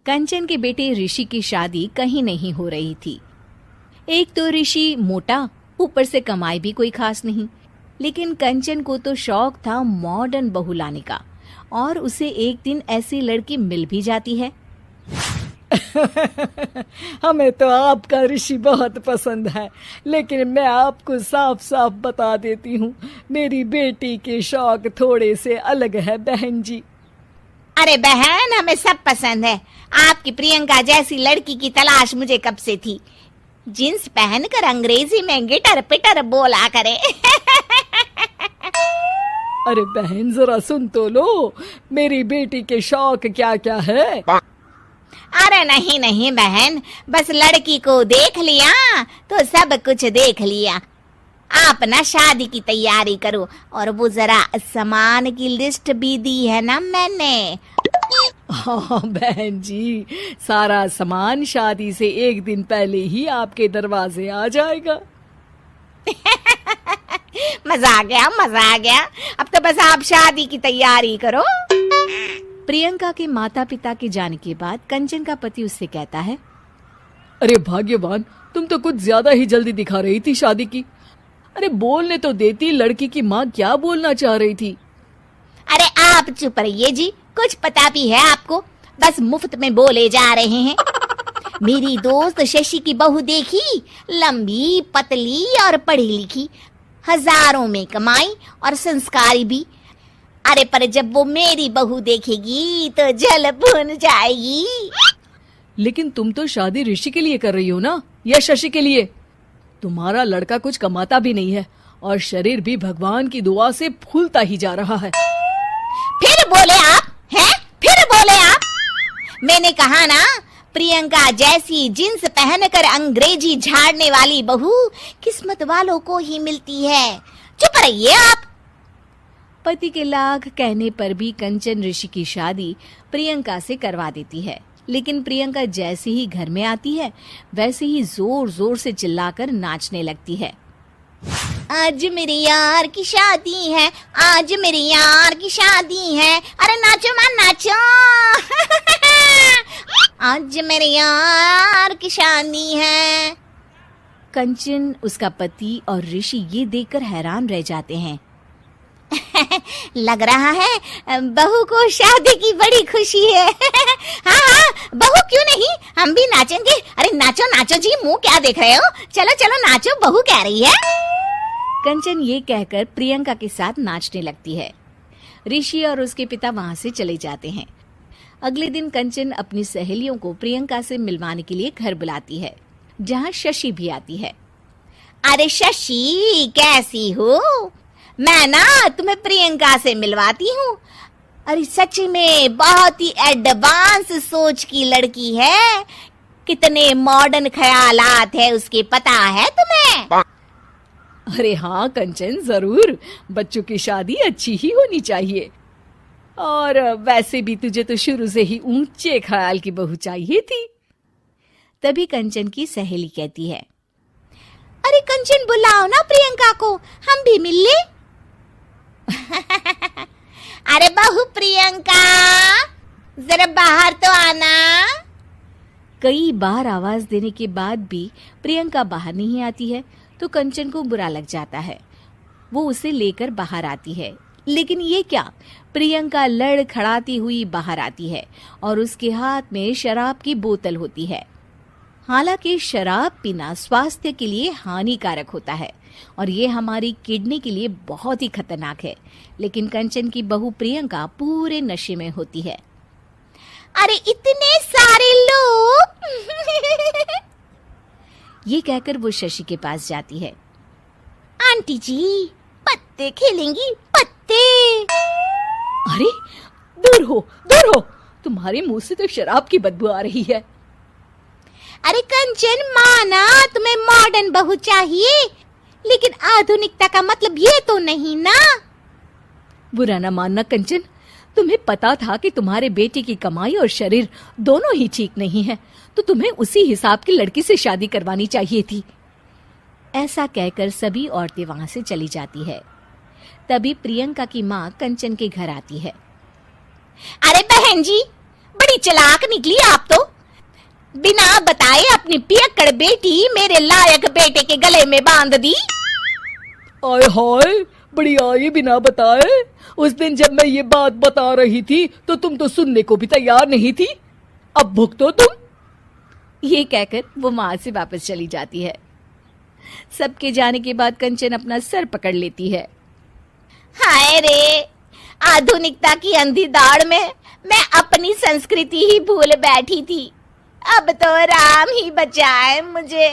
कंचन के बेटे ऋषि की शादी कहीं नहीं हो रही थी। एक तो ऋषि मोटा, ऊपर से कमाई भी कोई खास नहीं। लेकिन कंचन को तो शौक था मॉडर्न बहू लाने का, और उसे एक दिन ऐसी लड़की मिल भी जाती है। हमें तो आपका ऋषि बहुत पसंद है, लेकिन मैं आपको साफ साफ बता देती हूँ, मेरी बेटी के शौक थोड़े से अलग है बहन जी। अरे बहन, हमें सब पसंद है। आपकी प्रियंका जैसी लड़की की तलाश मुझे कब से थी। जींस पहनकर अंग्रेजी में गिटर पिटर बोला करे। अरे बहन, जरा सुन तो लो, मेरी बेटी के शौक क्या क्या है। अरे नहीं नहीं बहन, बस लड़की को देख लिया तो सब कुछ देख लिया। आप ना शादी की तैयारी करो, और वो जरा सामान की लिस्ट भी दी है ना मैंने। हाँ बहन जी, सारा सामान शादी से एक दिन पहले ही आपके दरवाजे आ जाएगा। मजा आ गया, मजा आ गया। अब तो बस आप शादी की तैयारी करो। प्रियंका के माता पिता के जाने के बाद कंचन का पति उससे कहता है, अरे भाग्यवान, तुम तो कुछ ज्यादा ही जल्दी दिखा रही थी शादी की। अरे बोलने तो देती, लड़की की माँ क्या बोलना चाह रही थी। अरे आप चुप रहिए जी, कुछ पता भी है आपको, बस मुफ्त में बोले जा रहे हैं। मेरी दोस्त शशि की बहू देखी, लंबी पतली और पढ़ी लिखी, हजारों में कमाई और संस्कारी भी। अरे पर जब वो मेरी बहू देखेगी तो जल भुन जाएगी। लेकिन तुम तो शादी ऋषि के लिए कर रही हो ना, या शशि के लिए? तुम्हारा लड़का कुछ कमाता भी नहीं है, और शरीर भी भगवान की दुआ से फूलता ही जा रहा है। फिर बोले आप हैं? फिर बोले आप? मैंने कहा ना, प्रियंका जैसी जींस पहनकर अंग्रेजी झाड़ने वाली बहू किस्मत वालों को ही मिलती है। चुप रहिए आप। पति के लाख कहने पर भी कंचन ऋषि की शादी प्रियंका से करवा देती है। लेकिन प्रियंका जैसे ही घर में आती है, वैसे ही जोर जोर से चिल्लाकर नाचने लगती है। आज मेरे यार की शादी है, आज मेरे यार की शादी है। अरे नाचो मां नाचो। आज मेरे यार की शादी है। कंचन, उसका पति और ऋषि ये देखकर हैरान रह जाते हैं। लग रहा है बहू को शादी की बड़ी खुशी है। हाँ हाँ, बहू क्यों नहीं, हम भी नाचेंगे। अरे नाचो नाचो जी, मुंह क्या देख रहे हो, चलो चलो नाचो, बहू कह रही है। कंचन ये कहकर प्रियंका के साथ नाचने लगती है। ऋषि और उसके पिता वहां से चले जाते हैं। अगले दिन कंचन अपनी सहेलियों को प्रियंका से मिलवाने के लिए घर बुलाती है, जहाँ शशि भी आती है। अरे शशि, कैसी हो? मैं ना तुम्हें प्रियंका से मिलवाती हूँ। अरे सच में बहुत ही एडवांस सोच की लड़की है। कितने मॉडर्न ख्यालात है उसके, पता है तुम्हें? अरे हाँ कंचन, जरूर। बच्चों की शादी अच्छी ही होनी चाहिए, और वैसे भी तुझे तो शुरू से ही ऊंचे ख्याल की बहू चाहिए थी। तभी कंचन की सहेली कहती है, अरे कंचन, बुलाओ ना प्रियंका को, हम भी मिल ले। अरे बहू प्रियंका, जरा बाहर तो आना। कई बार आवाज देने के बाद भी प्रियंका बाहर नहीं आती है, तो कंचन को बुरा लग जाता है। वो उसे लेकर बाहर आती है, लेकिन ये क्या, प्रियंका लड़खड़ाती हुई बाहर आती है और उसके हाथ में शराब की बोतल होती है। हालांकि शराब पीना स्वास्थ्य के लिए हानिकारक होता है, और ये हमारी किडनी के लिए बहुत ही खतरनाक है। लेकिन कंचन की बहू प्रियंका पूरे नशे में होती है। अरे इतने सारे लोग। ये कहकर वो शशि के पास जाती है। आंटी जी, पत्ते खेलेंगी, पत्ते। अरे दूर हो, दूर हो, तुम्हारे मुंह से तो शराब की बदबू आ रही है। अरे कंचन, माना तुम्हें मॉडर्न बहू चाहिए, लेकिन आधुनिकता का मतलब ये तो नहीं ना। बुरा ना मानना कंचन, तुम्हें पता था कि तुम्हारे बेटे की कमाई और शरीर दोनों ही ठीक नहीं है, तो तुम्हें उसी हिसाब की लड़की से शादी करवानी चाहिए थी। ऐसा कहकर सभी औरतें वहां से चली जाती है। तभी प्रियंका की माँ कंचन के घर आती है। अरे बहन जी, बड़ी चालाक निकली आप तो। बिना बताए अपनी पियक्कड़ बेटी मेरे लायक बेटे के गले में बांध दी। आय हाय, बड़ी आई बिना बताए। उस दिन जब मैं ये बात बता रही थी तो तुम तो सुनने को भी तैयार नहीं थी। अब भुगतो तुम। ये कहकर वो वहां से वापस चली जाती है। सबके जाने के बाद कंचन अपना सर पकड़ लेती है। हाय रे, आधुनिकता की अंधी दौड़ में मैं अपनी संस्कृति ही भूल बैठी थी। अब तो राम ही बचाए मुझे।